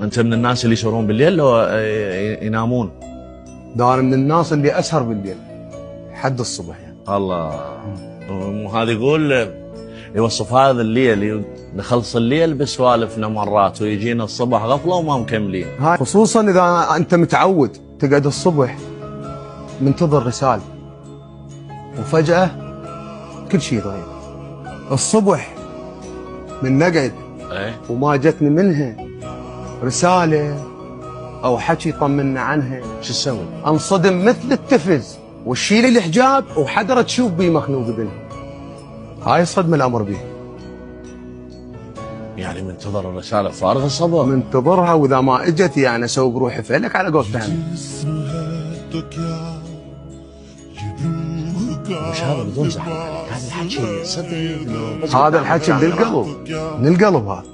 انت من الناس اللي يسهرون بالليل لو ينامون؟ ده انا من الناس اللي اسهر بالليل حد الصبح يعني. الله. وهذا يقول يوصف هذا الليل، نخلص الليل بسوالفنا مرات ويجينا الصبح غفله وما مكملين. هاي خصوصا اذا انت متعود تقعد الصبح منتظر رسالة وفجأة كل شيء ضايع. الصبح من نقعد وما جتني منها رسالة او حكي يطمنا عنها، شو تسوي؟ انصدم مثل التفز وشيل الحجاب وحدرة تشوف بي مخنوق بنها. هاي الصدمة الامر بيها. يعني منتظر الرسالة فارغ الصبر؟ منتظرها، واذا ما اجت يعني اسوي بروحي فعلك على قولتها. مش هذا بدون زعل عليك، هذا الحكي صدق. هذا الحكي من القلب، من القلب هذا.